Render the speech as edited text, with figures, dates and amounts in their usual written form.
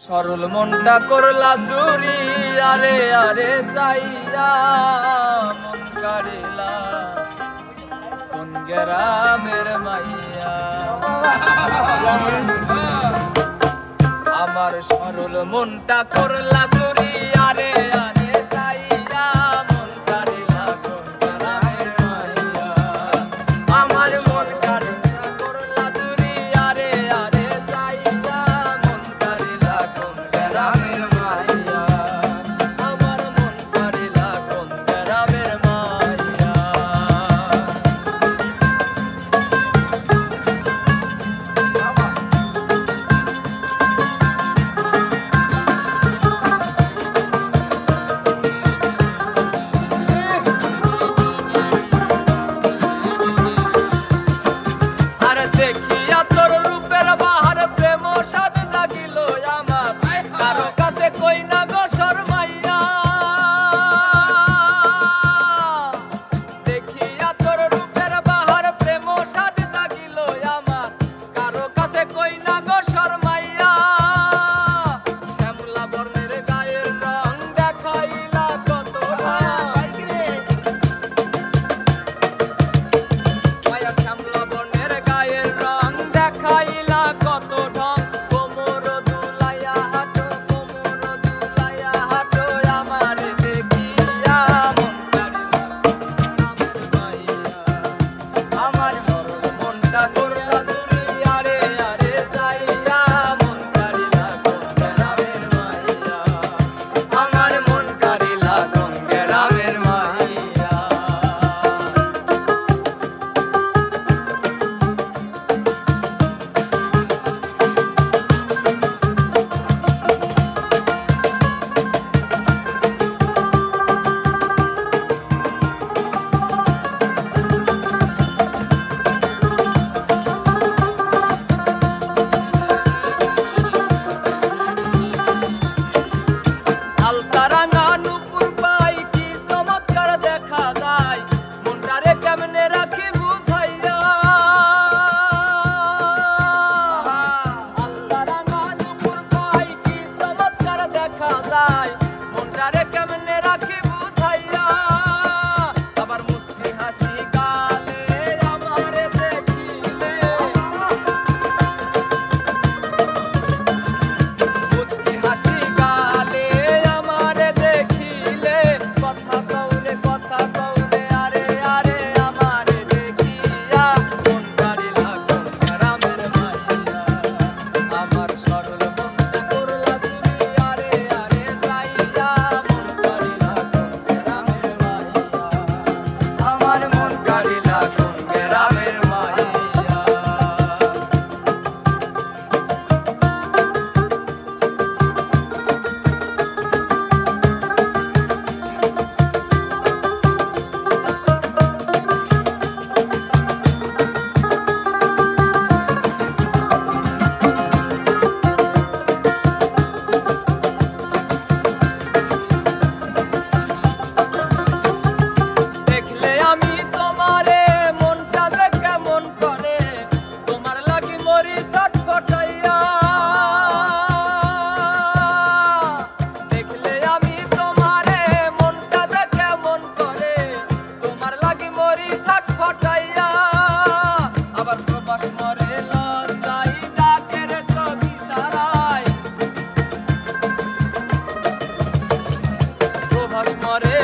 সরল মনটা করলা চুরি আরে আরে চাইয়া মন কাড়িলা কোন গ্রামের মাইয়া আমার সরল মনটা করলা চুরি আরে আরে চাইয়া মন কাড়িলা কোন গ্রামের মাইয়া আমার মন কাড়িলা করলা চুরি আরে আরে চাইয়া মন কাড়িলা কোন গ্রামের মাইয়া আমার মন কাড়িলা কোন গ্রামের মাইয়া দেখিয়া তোর রূপের বাহার প্রেম সাদ জাগিল আমার কারো কাছে কই না গো শর্মাইয়া দেখিয়া তোর রূপের বাহার প্রেম সাদ জাগিল আমার কারো কাছে কই না গো শর্মাইয়া শ্যামলা বর্ণের গায়ের রং দেখাইলা কত শ্যামলা বর্ণের গায়ের রং দেখাইলা কত ঢং কোমর দুলাইয়া হাঁটো আমার দেখিয়া মন কাড়িলা আমার মরণ মনটা করলা চুরি আরে আরে চাইয়া মন কাড়িলা কোন গ্রামের মাইয়া আমার মন কাড়িলা কোন গ্রামের মাইয়া আলতারাঙা নুপুর পাই কি চমৎকার দেখা যায় মনটারে কেমনে রাখি বুঝাইয়া আলতারাঙা নুপুর পাই কি চমৎকার দেখা যায় মনটারে কেমনে রাখি বুঝাইয়া আবার মুস্কি হাসি গালে আমারে দেখিলে মুস্কি হাসি গালে আমারে দেখিলে কথা কওরে আরে আরে আমারে দেখিয়া মন কাড়িলা কোন গ্রামের মাইয়া আমার সরল মনটা করলা চুরি আরে আরে চাইয়া মন কাড়িলা কোন গ্রামের মাইয়া আমার মন কাড়িলা কোন গ্রামের মাইয়া দেখলে আমি তোমারে মনটা যে কেমন করে তোমার লাগি মরি ছটফটাইয়া দেখলে আমি তোমারে মনটা যে কেমন করে তোমার লাগি মরি ছটফটাইয়া আবার প্রবাস মরে লজ্জাই ডাকের চোখ ইশারায় প্রবাস মরে